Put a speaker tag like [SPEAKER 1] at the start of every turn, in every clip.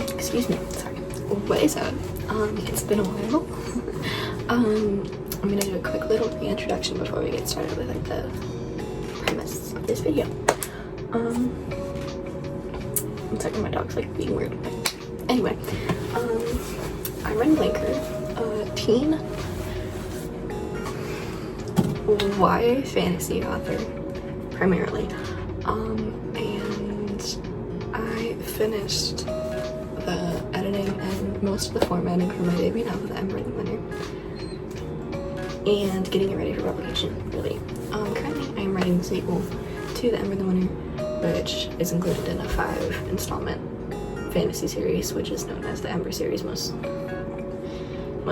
[SPEAKER 1] Excuse me, sorry. What is up? It's been a while. I'm gonna do a quick little reintroduction before we get started with like the premise of this video. One second, my dog's like being weird. Anyway, I run Linker, a teen YA fantasy author primarily, and I finished the editing and most of the formatting for my debut novel, The Ember and the Winter, and getting it ready for publication, really. Currently I am writing the sequel to The Ember and the Winter, which is included in a 5-installment fantasy series, which is known as the Ember series most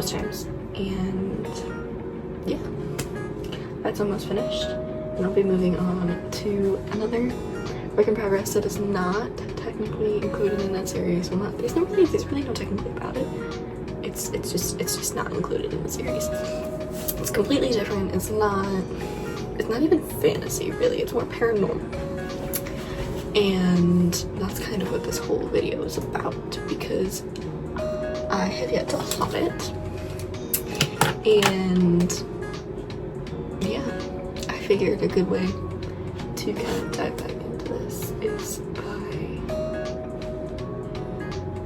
[SPEAKER 1] times. And yeah, that's almost finished, and I'll be moving on to another work in progress that is not technically included in that series. Well, there's really no technically about it. It's just not included in the series. It's completely different. It's not even fantasy, really. It's more paranormal. And that's kind of what this whole video is about, because I have yet to plot it. And yeah, I figured a good way to kind of dive back into this is by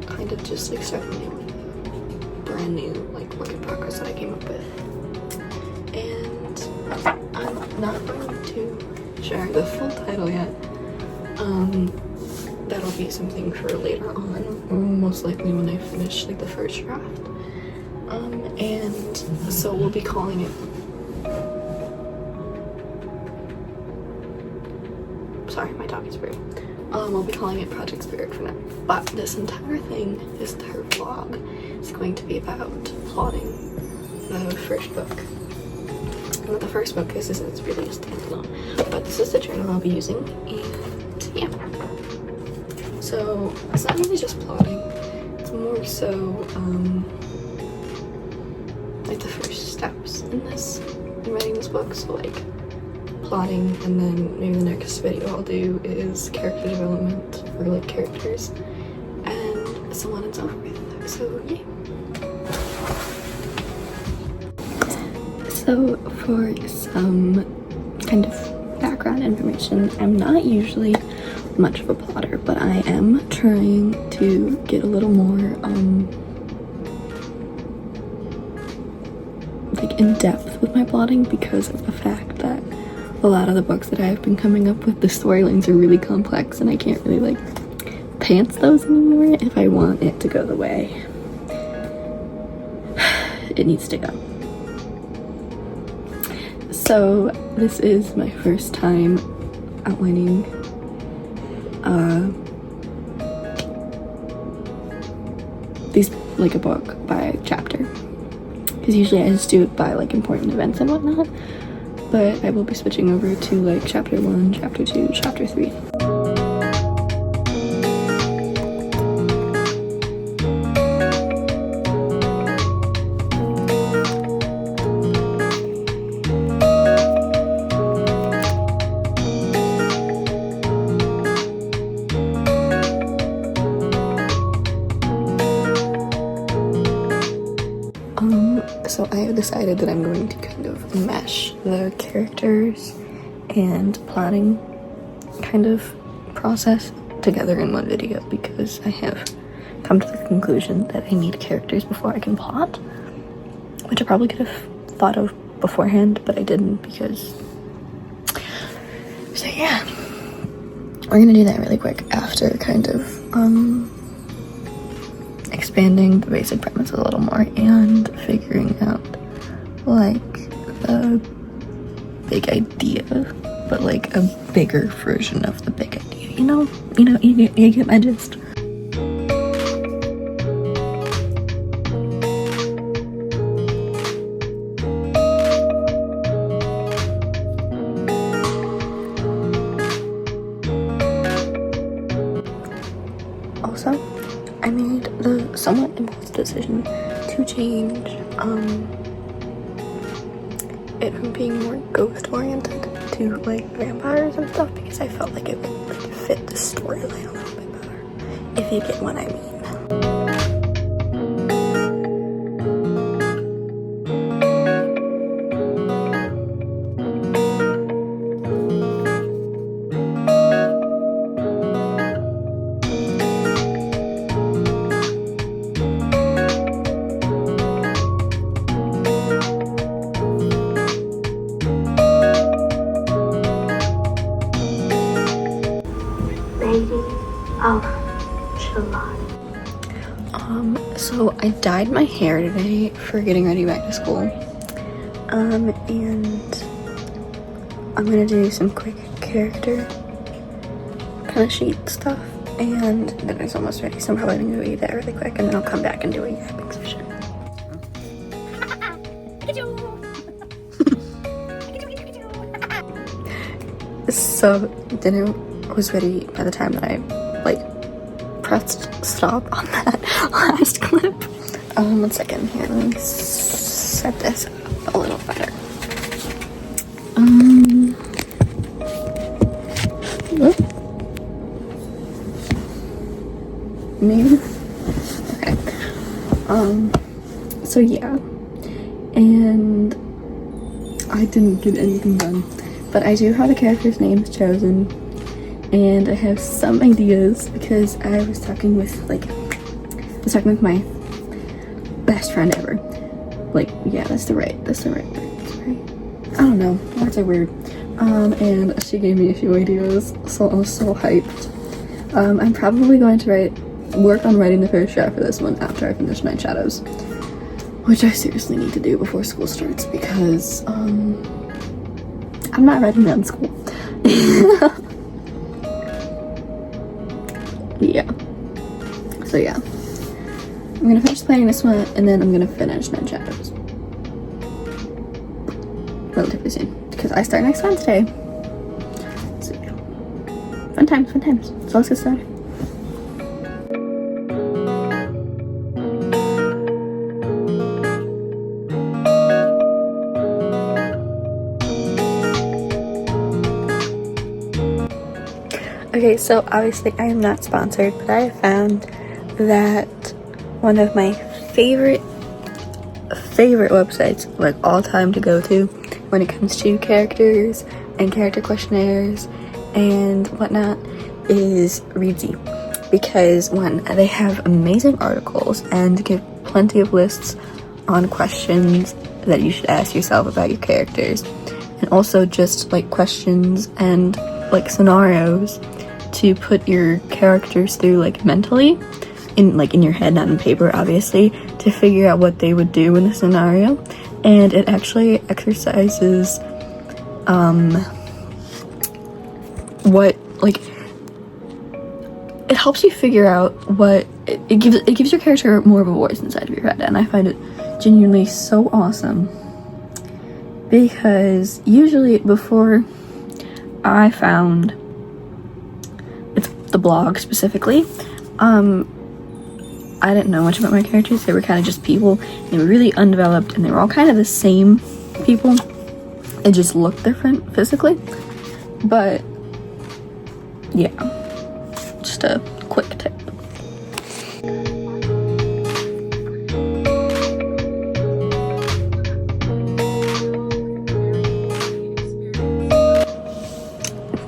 [SPEAKER 1] kind of just like starting new with a brand new like work in progress that I came up with. And I'm not going to share the full title yet. That'll be something for later on, most likely when I finish like the first draft. And so we'll be calling it, sorry, my dog is rude. We'll be calling it Project Spirit for now. But this entire thing, this entire vlog, is going to be about plotting the first book. And what the first book is it's really a standalone. But this is the journal I'll be using, and yeah. So it's not really just plotting, it's more so like the first steps in writing this book. So like plotting, and then maybe the next video I'll do is character development for like characters, and so on and so forth. So yeah. So for some kind of background information, I'm not usually much of a plotter, but I am trying to get a little more like in depth with my plotting, because of the fact that a lot of the books that I've been coming up with, the storylines are really complex, and I can't really like pants those anymore if I want it to go the way it needs to go. So this is my first time outlining these like a book by chapter, because usually I just do it by like important events and whatnot, but I will be switching over to like chapter 1, chapter 2, chapter 3. So I have decided that I'm going to kind of mesh the characters and plotting kind of process together in one video, because I have come to the conclusion that I need characters before I can plot, which I probably could have thought of beforehand, but I didn't, because so yeah, we're gonna do that really quick after kind of expanding the basic premise a little more and figuring out like the big idea, but like a bigger version of the big idea, you get my gist. Also, I made the somewhat impulsive decision to change it from being more ghost oriented to like vampires and stuff, because I felt like it would like fit the storyline a little bit better, if you get what I mean. So I dyed my hair today for getting ready back to school. And I'm gonna do some quick character kind of sheet stuff, and then it's almost ready, so I'm probably gonna eat that really quick, and then I'll come back and do a yapping session. So dinner was ready by the time that I pressed stop on that last clip. 1 second here, let me set this up a little better. Maybe. Okay. So yeah, and I didn't get anything done, but I do have the characters' names chosen, and I have some ideas because I was talking with my best friend ever. Yeah, that's the right word. I don't know, words are weird. And she gave me a few ideas, so I was so hyped. I'm probably going to work on writing the first draft for this one after I finish Night Shadows, which I seriously need to do before school starts because I'm not writing that in school. Yeah. So yeah, I'm gonna finish planning this one, and then I'm gonna finish Night Shadows relatively soon because I start next Wednesday. So yeah, fun times. So let's get started. Okay, so obviously I am not sponsored, but I have found that one of my favorite websites all time to go to when it comes to characters and character questionnaires and whatnot is Readsy, because one, they have amazing articles and give plenty of lists on questions that you should ask yourself about your characters, and also just questions and scenarios to put your characters through mentally in your head, not in paper obviously, to figure out what they would do in the scenario. And it actually exercises it helps you figure out what it gives your character more of a voice inside of your head, and I find it genuinely so awesome because usually before I found the blog specifically, I didn't know much about my characters. They were kind of just people, they were really undeveloped, and they were all kind of the same people. It just looked different physically, but yeah, just a quick tip.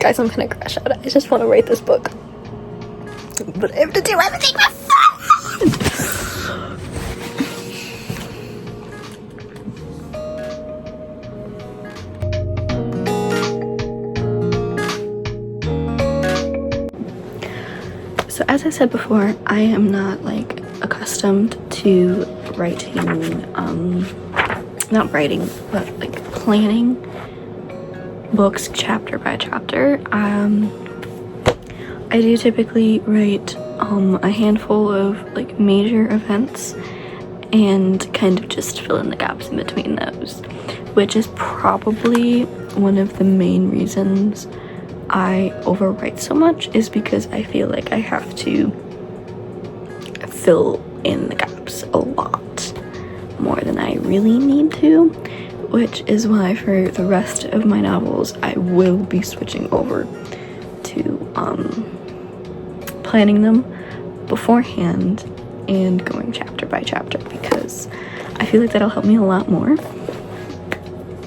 [SPEAKER 1] Guys, I'm gonna crash out. I just want to write this book, but I have to do everything with fun. So as I said before, I am not accustomed to writing, not writing, but planning books chapter by chapter. I do typically write a handful of major events and kind of just fill in the gaps in between those, which is probably one of the main reasons I overwrite so much, is because I feel like I have to fill in the gaps a lot more than I really need to, which is why for the rest of my novels I will be switching over to planning them beforehand and going chapter by chapter because I feel like that'll help me a lot more.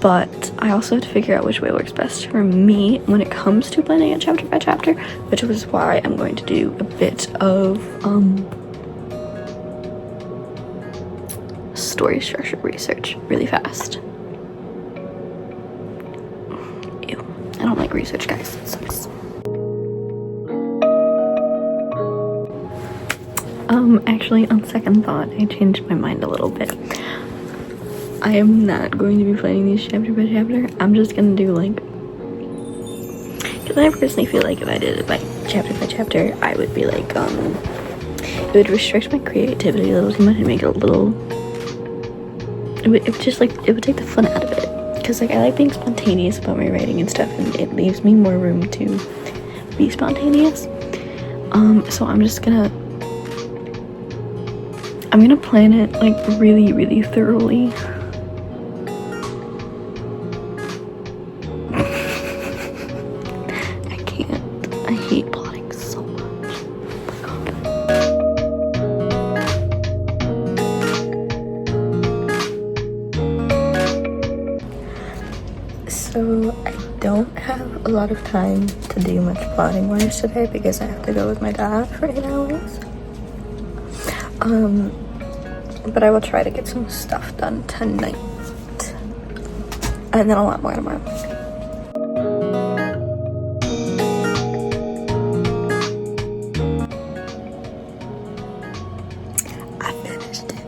[SPEAKER 1] But I also have to figure out which way works best for me when it comes to planning it chapter by chapter, which is why I'm going to do a bit of story structure research really fast. Ew, I don't like research, guys. It sucks. Actually, on second thought, I changed my mind a little bit. I am not going to be planning these chapter by chapter. I'm just gonna do like, because I personally feel like if I did it by chapter, I would be like, it would restrict my creativity a little too much and make it a little, it would take the fun out of it. Because like I like being spontaneous about my writing and stuff, and it leaves me more room to be spontaneous. So I'm gonna plan it like really, really thoroughly. I can't. I hate plotting so much. Oh my God. So I don't have a lot of time to do much plotting wise today because I have to go with my dad for 8 hours. But I will try to get some stuff done tonight, and then a lot more tomorrow. I finished it.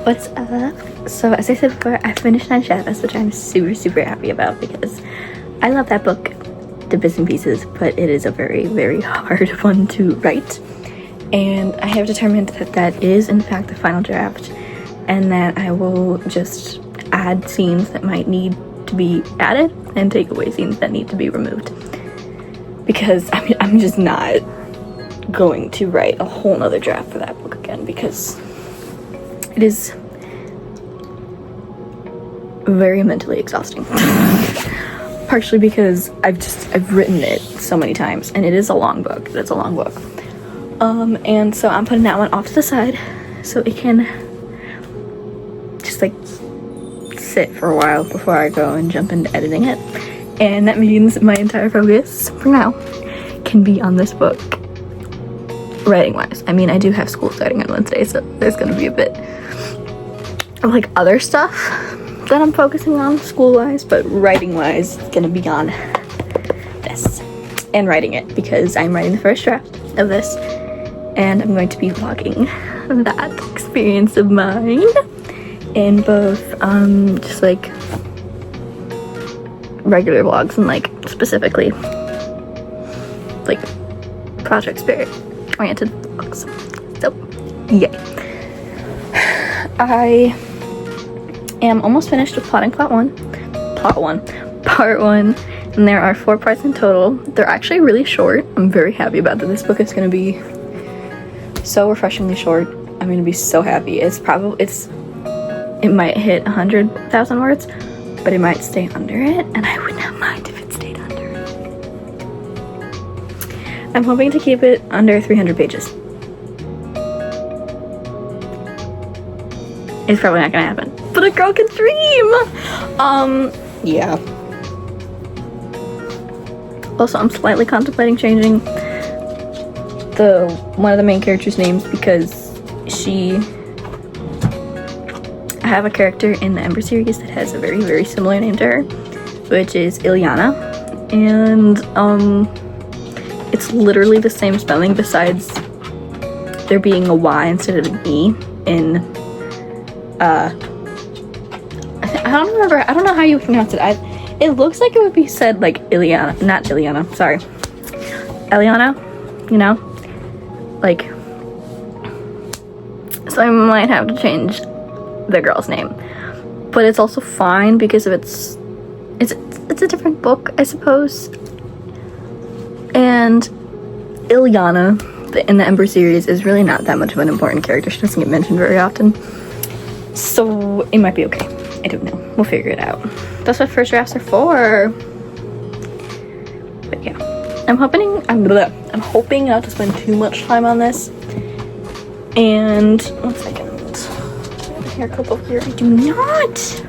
[SPEAKER 1] What's up? So as I said before, I finished nigh, which I'm super, super happy about because I love that book to bits and pieces, but it is a very, very hard one to write. And I have determined that that is in fact the final draft, and that I will just add scenes that might need to be added and take away scenes that need to be removed. Because I'm just not going to write a whole nother draft for that book again because it is very mentally exhausting. Partially because I've written it so many times, and it is a long book. It's a long book. And so I'm putting that one off to the side so it can just like sit for a while before I go and jump into editing it. And that means my entire focus for now can be on this book writing wise. I mean, I do have school starting on Wednesday, so there's gonna be a bit of like other stuff that I'm focusing on school wise, but writing wise it's gonna be on this and writing it because I'm writing the first draft of this, and I'm going to be vlogging that experience of mine in both just like regular vlogs and like specifically like project spirit oriented vlogs. So yay. I am almost finished with plotting part one, and there are 4 parts in total. They're actually really short. I'm very happy about that. This book is going to be so refreshingly short. I'm going to be so happy. It might hit 100,000 words, but it might stay under it, and I would not mind if it stayed under it. I'm hoping to keep it under 300 pages. It's probably not gonna happen, but a girl can dream. Yeah. Also, I'm slightly contemplating changing one of the main characters' names because I have a character in the Ember series that has a very, very similar name to her, which is Ilyana, and it's literally the same spelling besides there being a Y instead of an E in I don't know how you pronounce it. It looks like it would be said like Ilyana, not Ilyana, sorry. Eliana, you know? Like, so I might have to change the girl's name. But it's also fine because of it's a different book, I suppose. And Ilyana in the Ember series is really not that much of an important character. She doesn't get mentioned very often.
[SPEAKER 2] So it might be okay. I don't know. We'll figure it out. That's what first drafts are for. But yeah, I'm hoping not to spend too much time on this. And 1 second. I have a haircut over here. I do not.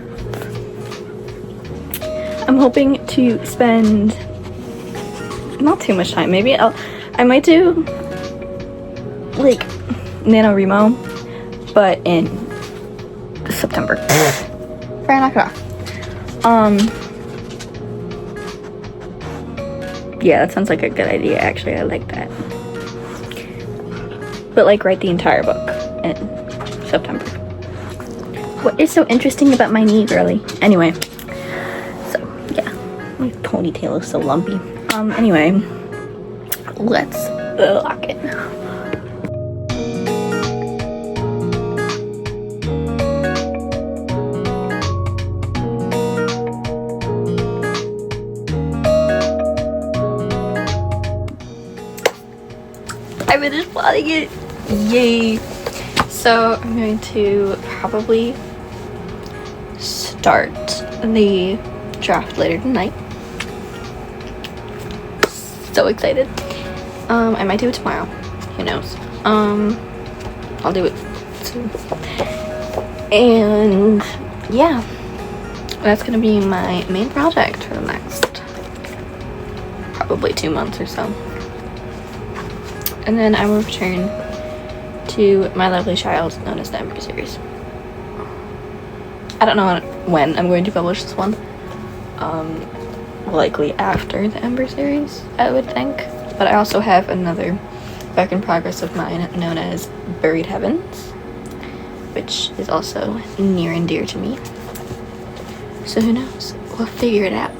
[SPEAKER 2] I'm hoping to spend not too much time. Maybe I might do like NaNoWriMo, but in September. Right, knock it off. Yeah, that sounds like a good idea. Actually, I like that. But like write the entire book in September. What is so interesting about my knee, girly? Anyway, so yeah, my ponytail is so lumpy. Anyway, let's lock it. I finished plotting it. Yay. So I'm going to probably start the draft later tonight. So excited. I might do it tomorrow. Who knows? I'll do it soon. And yeah, that's gonna be my main project for the next probably 2 months or so. And then I will return to my lovely child known as the Ember series. I don't know when I'm going to publish this one. Likely after the Ember series, I would think. But I also have another work in progress of mine known as Buried Heavens, which is also near and dear to me. So who knows? We'll figure it out.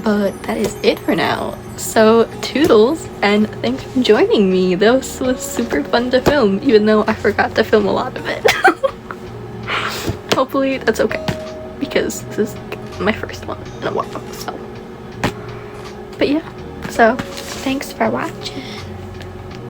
[SPEAKER 2] But that is it for now. So toodles, and thanks for joining me. This was super fun to film, even though I forgot to film a lot of it. Hopefully that's okay, because this is my first one in a while, so. But yeah, so thanks for watching.